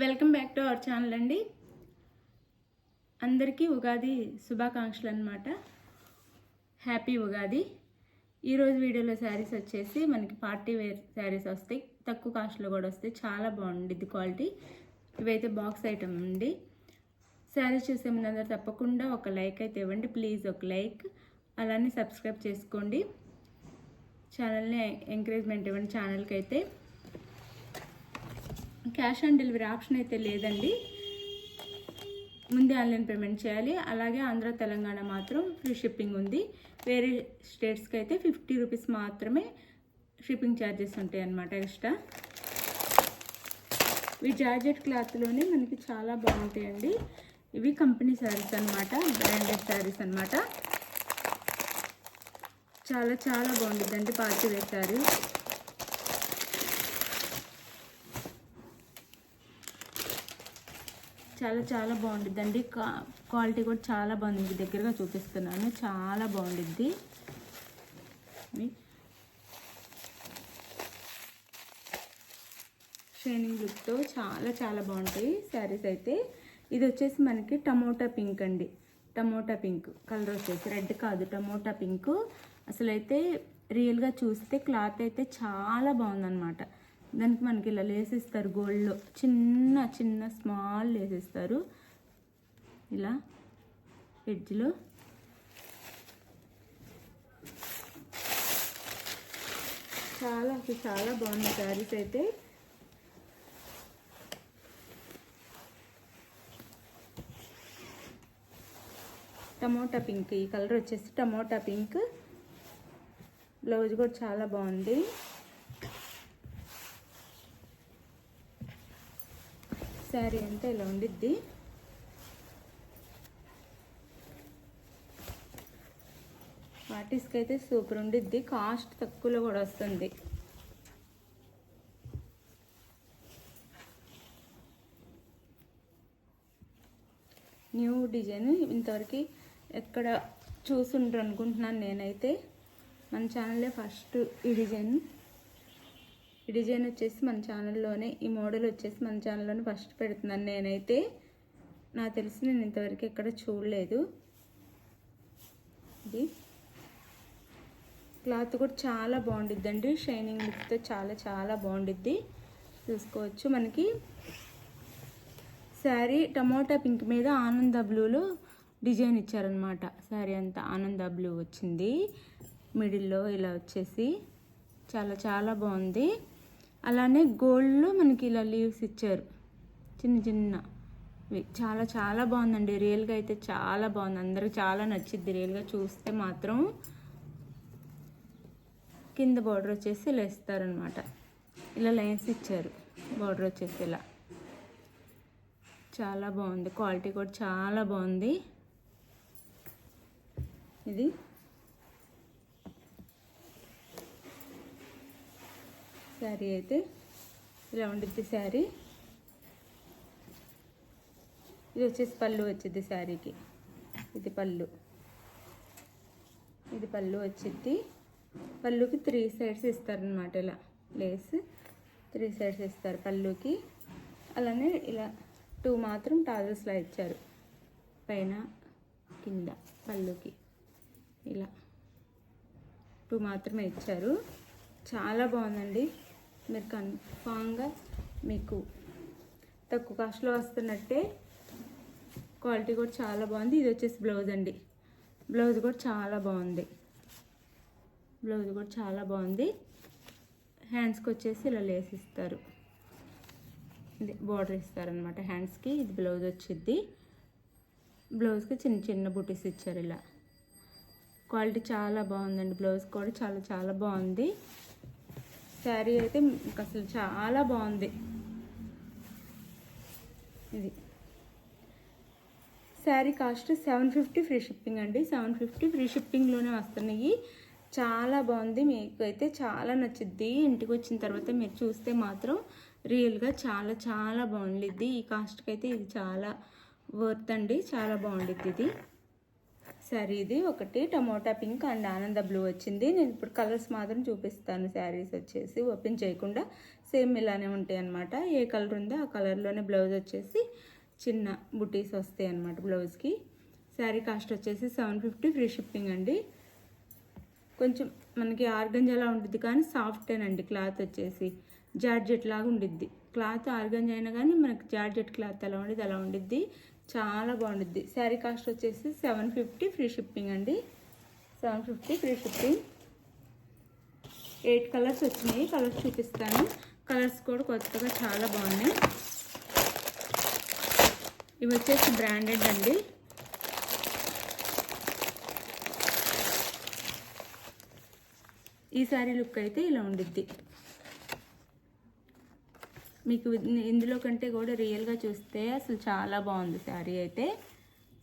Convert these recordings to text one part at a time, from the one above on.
Welcome back to our channel అండి. అందరికీ ఉగాది శుభాకాంక్షలు అన్నమాట. హ్యాపీ ఉగాది. ఈరోజు వీడియోలో శారీస్ వచ్చేసి మనకి పార్టీ వేర్ శారీస్ వస్తాయి, తక్కువ కాస్ట్లో కూడా వస్తాయి. చాలా బాగుండిద్ది క్వాలిటీ. ఇవైతే బాక్స్ ఐటమ్ అండి. శారీస్ చూసే ముందు తప్పకుండా ఒక లైక్ అయితే ఇవ్వండి ప్లీజ్, ఒక లైక్. అలానే సబ్స్క్రైబ్ చేసుకోండి, ఛానల్ని ఎంకరేజ్మెంట్ ఇవ్వండి. ఛానల్కి అయితే క్యాష్ ఆన్ డెలివరీ ఆప్షన్ అయితే లేదండి, ముందే ఆన్లైన్ పేమెంట్ చేయాలి. అలాగే ఆంధ్ర తెలంగాణ మాత్రం ఫ్రీ షిప్పింగ్ ఉంది. వేరే స్టేట్స్కి అయితే 50 రూపీస్ మాత్రమే షిప్పింగ్ ఛార్జెస్ ఉంటాయి అన్నమాట ఎక్స్ట్రా. ఇవి జార్జెట్ క్లాత్లోనే మనకి చాలా బాగుంటాయండి. ఇవి కంపెనీ శారీస్ అన్నమాట, బ్రాండెడ్ శారీస్ అన్నమాట. చాలా చాలా బాగుంటుందండి పార్టీ వేర్ శారీ. చాలా చాలా బాగుంటుందండి. క్వాలిటీ కూడా చాలా బాగుంది. దగ్గరగా చూపిస్తున్నాను, చాలా బాగుంటుంది. షైనింగ్ లుక్తో చాలా చాలా బాగుంటాయి శారీస్ అయితే. ఇది వచ్చేసి మనకి టమోటా పింక్ అండి. టమోటా పింక్ కలర్ వచ్చేసి రెడ్ కాదు, టమోటా పింక్. అసలు అయితే రియల్గా చూస్తే క్లాత్ అయితే చాలా బాగుందన్నమాట. దానికి మనకి ఇలా లేసిస్తారు గోల్డ్లో, చిన్న చిన్న స్మాల్ లేసిస్తారు ఇలా ఎడ్జ్లో. చాలా చాలా బాగున్నాయి శారీస్ అయితే. టమోటా పింక్, ఈ కలర్ వచ్చేసి టమోటా పింక్. బ్లౌజ్ కూడా చాలా బాగుంది. శారీ అంతా ఇలా ఉండిద్ది. పార్టీస్కి అయితే సూపర్ ఉండిద్ది, కాస్ట్ తక్కువలో కూడా వస్తుంది. న్యూ డిజైన్ ఇంతవరకు ఎక్కడ చూసుండ్రు అనుకుంటున్నాను నేనైతే. మన ఛానల్లో ఫస్ట్ ఈ డిజైన్ వచ్చేసి మన ఛానల్లోనే, ఈ మోడల్ వచ్చేసి మన ఛానల్లోనే ఫస్ట్ పెడుతున్నాను నేనైతే. నాకు తెలిసి నేను ఇంతవరకు ఎక్కడ చూడలేదు. ఇది క్లాత్ కూడా చాలా బాగుండిద్దండి, షైనింగ్ లుక్తో చాలా చాలా బాగుండిద్ది. చూసుకోవచ్చు. మనకి శారీ టమోటా పింక్ మీద ఆనంద బ్లూలో డిజైన్ ఇచ్చారనమాట. శారీ అంతా ఆనంద బ్లూ వచ్చింది, మిడిల్లో ఇలా వచ్చేసి చాలా చాలా బాగుంది. అలానే గోల్డ్లో మనకి ఇలా లీవ్స్ ఇచ్చారు చిన్న చిన్నవి. చాలా చాలా బాగుందండి. రియల్గా అయితే చాలా బాగుంది, అందరికి చాలా నచ్చింది రియల్గా చూస్తే మాత్రం. కింద బార్డర్ వచ్చేసి ఇలా ఇస్తారనమాట, ఇలా లైన్స్ ఇచ్చారు. బార్డర్ వచ్చేసి ఇలా చాలా బాగుంది. క్వాలిటీ కూడా చాలా బాగుంది. ఇది శారీ అయితే ఇలా ఉండిద్ది శారీ. ఇది వచ్చేసి పళ్ళు వచ్చింది శారీకి. ఇది పళ్ళు వచ్చింది. పళ్ళుకి 3 సైడ్స్ ఇస్తారనమాట, ఇలా లేస్ 3 సైడ్స్ ఇస్తారు పళ్ళుకి. అలానే ఇలా 2 మాత్రం టాజల్స్లా ఇచ్చారు, పైన కింద. పళ్ళుకి ఇలా 2 మాత్రమే ఇచ్చారు. చాలా బాగుందండి. మీరు కన్ఫామ్గా మీకు తక్కువ కాస్ట్లో వస్తున్నట్టే. క్వాలిటీ కూడా చాలా బాగుంది. ఇది వచ్చేసి బ్లౌజ్ అండి. బ్లౌజ్ కూడా చాలా బాగుంది. హ్యాండ్స్కి వచ్చేసి ఇలా లేస్ ఇస్తారు, ఇది బార్డర్ ఇస్తారనమాట హ్యాండ్స్కి. ఇది బ్లౌజ్ వచ్చింది. బ్లౌజ్కి చిన్న చిన్న బుటీస్ ఇచ్చారు ఇలా. క్వాలిటీ చాలా బాగుందండి. బ్లౌజ్ కూడా చాలా చాలా బాగుంది. శారీ అయితే అసలు చాలా బాగుంది. ఇది శారీ కాస్ట్ 750 ఫ్రీ షిప్పింగ్ అండి. 750 ఫ్రీ షిప్పింగ్లోనే వస్తున్నాయి. చాలా బాగుంది, మీకు అయితే చాలా నచ్చుద్ది. ఇంటికి వచ్చిన తర్వాత మీరు చూస్తే మాత్రం రియల్గా చాలా చాలా బాగుండిద్ది. ఈ కాస్ట్కి అయితే ఇది చాలా వర్త్ అండి, చాలా బాగుండిద్ది ఇది శారీ. ఇది ఒకటి టమోటా పింక్ అండ్ ఆనంద బ్లూ వచ్చింది. నేను ఇప్పుడు కలర్స్ మాత్రం చూపిస్తాను. శారీస్ వచ్చేసి ఓపెన్ చేయకుండా సేమ్ ఇలానే ఉంటాయి అన్నమాట. ఏ కలర్ ఉందో ఆ కలర్లోనే బ్లౌజ్ వచ్చేసి చిన్న బుటీస్ వస్తాయి అన్నమాట బ్లౌజ్కి. శారీ కాస్ట్ వచ్చేసి 750 ఫ్రీ షిప్పింగ్ అండి. కొంచెం మనకి ఆర్గంజాలా ఉంటుంది కానీ సాఫ్టేనండి. క్లాత్ వచ్చేసి జార్జెట్ లాగా ఉండిద్ది. క్లాత్ ఆర్గంజా అయినా కానీ మనకి జార్జెట్ క్లాత్ ఎలా ఉండేది అలా ఉండిద్ది. చాలా బాగుండిద్ది. శారీ కాస్ట్ వచ్చేసి 750 ఫ్రీ షిప్పింగ్ అండి. 750 ఫ్రీ షిప్పింగ్. 8 కలర్స్ వచ్చినాయి. కలర్స్ చూపిస్తాను. కలర్స్ కూడా కొత్తగా చాలా బాగున్నాయి. ఇవి వచ్చేసి బ్రాండెడ్ అండి. ఈ శారీ లుక్ అయితే ఇలా ఉండిద్ది. మీకు ఇందులో కంటే కూడా రియల్గా చూస్తే అసలు చాలా బాగుంది శారీ అయితే.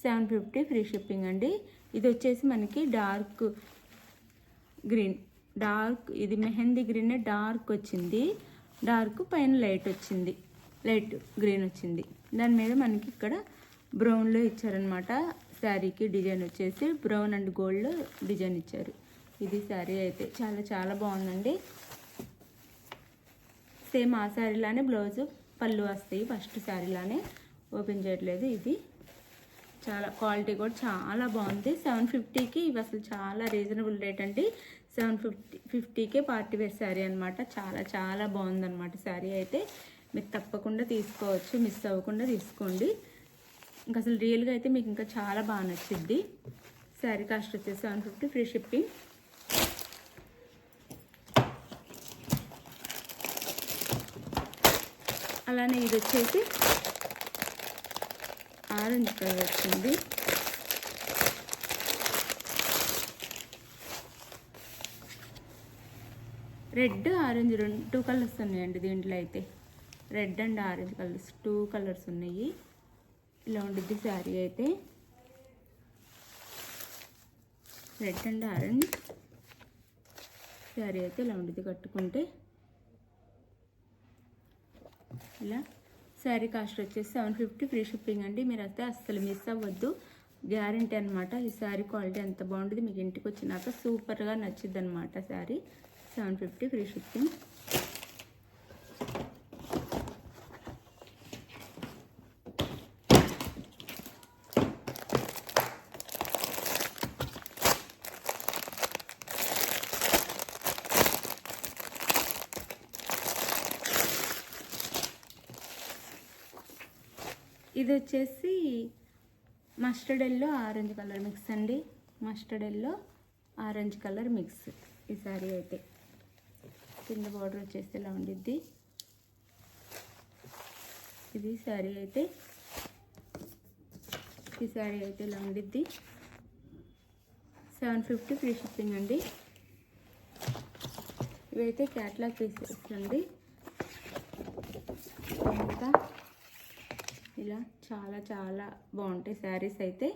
750 ఫ్రీ షిప్పింగ్ అండి. ఇది వచ్చేసి మనకి డార్క్ గ్రీన్, ఇది మెహందీ గ్రీన్ డార్క్ వచ్చింది. డార్క్ పైన లైట్ వచ్చింది, లైట్ గ్రీన్ వచ్చింది. దాని మీద మనకి ఇక్కడ బ్రౌన్లో ఇచ్చారనమాట. శారీకి డిజైన్ వచ్చేసి బ్రౌన్ అండ్ గోల్డ్లో డిజైన్ ఇచ్చారు. ఇది శారీ అయితే చాలా చాలా బాగుందండి. సేమ్ ఆ శారీలానే బ్లౌజు పళ్ళు వస్తాయి. ఫస్ట్ శారీలానే ఓపెన్ చేయట్లేదు. ఇది చాలా క్వాలిటీ కూడా చాలా బాగుంది. 750కి ఇవి అసలు చాలా రీజనబుల్ రేట్ అండి. 750కే పార్టీ వేర్ శారీ అనమాట. చాలా చాలా బాగుందన్నమాట శారీ అయితే. మీరు తప్పకుండా తీసుకోవచ్చు, మిస్ అవ్వకుండా తీసుకోండి. ఇంకా అసలు రియల్గా అయితే మీకు ఇంకా చాలా బాగా నచ్చిద్ది. శారీ కాస్ట్ వచ్చేసి 750 ఫ్రీ షిప్పింగ్. అలానే ఇది వచ్చేసి ఆరెంజ్ కలర్ వచ్చింది. రెడ్ ఆరెంజ్ 2 కలర్స్ ఉన్నాయండి దీంట్లో అయితే. Red and orange colours 2 colours ఉన్నాయి. ఇలా ఉండిద్ది శారీ అయితే. రెడ్ అండ్ ఆరెంజ్ శారీ అయితే ఇలా ఉండిద్ది కట్టుకుంటే. ఇలా శారీ కాస్ట్ వచ్చేసి 750 ఫ్రీ షిప్పింగ్ అండి. మీరు అయితే అస్సలు మిస్ అవ్వద్దు, గ్యారంటీ అనమాట. ఈ శారీ క్వాలిటీ ఎంత బాగుంటుంది, మీకు ఇంటికి వచ్చినాక సూపర్గా నచ్చిద్ది అనమాట శారీ. 750 free shipping. ఇది వచ్చేసి mustard yellow orange colour mix అండి. Mustard yellow orange colour mix ఈ శారీ అయితే. కింద బార్డర్ వచ్చేసి ఇలా ఉండిద్ది. ఇది శారీ అయితే. ఈ శారీ అయితే ఇలా ఉండిద్ది. 750 ఫ్రీ షిప్పింగ్ అండి. ఇవైతే క్యాట్లాగ్ పీసెస్ అండి. ఇంకా ఇలా చాలా చాలా బాగుంటాయి శారీస్ అయితే.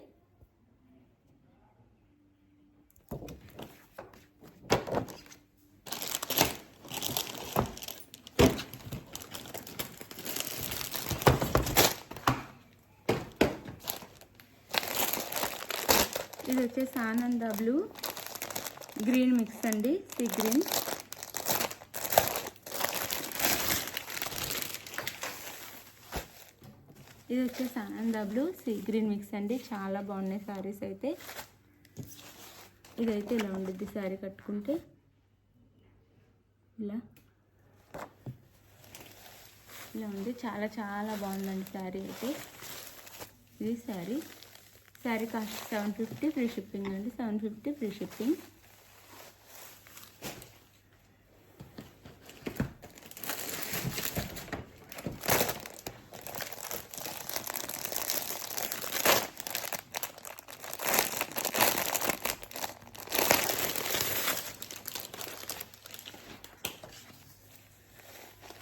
ఇది వచ్చేసి ఆనంద బ్లూ గ్రీన్ మిక్స్ అండి. Sea green. ఇది వచ్చేసి ఆనంద బ్లూ సీ గ్రీన్ మిక్స్ అండి. చాలా బాగున్నాయి శారీస్ అయితే. ఇదైతే ఇలా ఉండిద్ది శారీ కట్టుకుంటే. ఇలా ఉంది. చాలా చాలా బాగుందండి శారీ అయితే. ఇది శారీ కాస్ట్ 750 ఫ్రీ షిప్పింగ్ అండి. 750 ఫ్రీ షిప్పింగ్.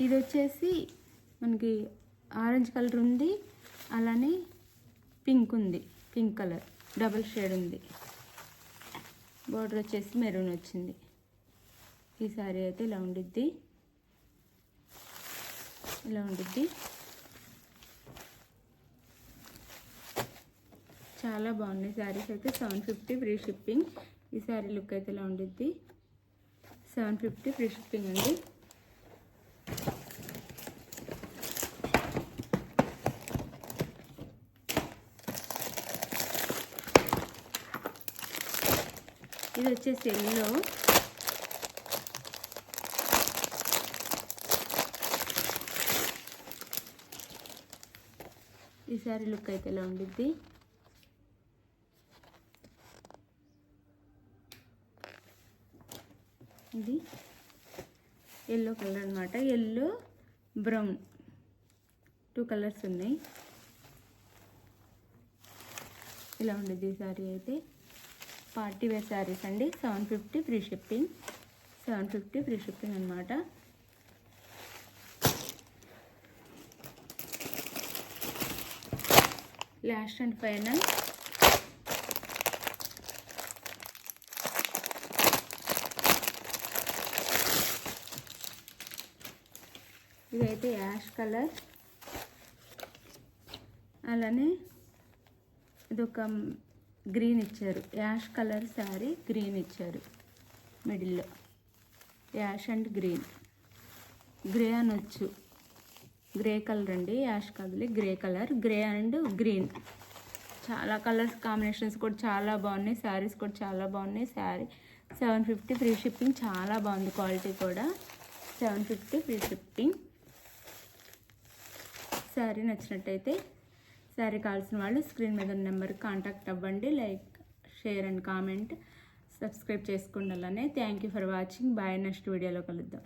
ఇది వచ్చేసి మనకి ఆరెంజ్ కలర్ ఉంది, అలానే పింక్ ఉంది. పింక్ కలర్ డబుల్ షేడ్ ఉంది. బార్డర్ వచ్చేసి మెరూన్ వచ్చింది. ఈ శారీ అయితే ఇలా ఉండిద్ది. చాలా బాగున్నాయి శారీస్ అయితే. 750 ఫ్రీ షిప్పింగ్. ఈ శారీ లుక్ అయితే ఇలా ఉండిద్ది. 750 ఫ్రీ షిప్పింగ్ అండి. ఇది వచ్చేసి ఎల్లో. ఈ సారీ లుక్ అయితే ఇలా ఉండిద్ది. ఇది ఎల్లో కలర్ అనమాట. ఎల్లో బ్రౌన్ 2 కలర్స్ ఉన్నాయి. ఇలా ఉండేది ఈ శారీ అయితే. పార్టీ వేర్ శారీస్ అండి. 750 ఫ్రీ షిప్పింగ్. 750 ఫ్రీ షిప్పింగ్ అనమాట. లాస్ట్ అండ్ ఫైనల్ ఇదైతే యాష్ కలర్. అలానే ఇదొక గ్రీన్ ఇచ్చారు. యాష్ కలర్ శారీ గ్రీన్ ఇచ్చారు మిడిల్లో. యాష్ అండ్ గ్రీన్, గ్రే అనొచ్చు. గ్రే కలర్ అండి, ash colour grey colour. Grey and green, చాలా కలర్స్ కాంబినేషన్స్ కూడా చాలా బాగున్నాయి. శారీస్ కూడా చాలా బాగున్నాయి. Sari 750 free shipping. చాలా బాగుంది క్వాలిటీ కూడా. 750 ఫ్రీ షిప్పింగ్. శారీ నచ్చినట్టయితే శారీ కావాల్సిన వాళ్ళు స్క్రీన్ మీద ఉన్న నెంబర్కి కాంటాక్ట్ అవ్వండి. Like, share and comment, subscribe చేసుకోండి. అలానే thank you for watching. Bye. Next వీడియోలో కలుద్దాం.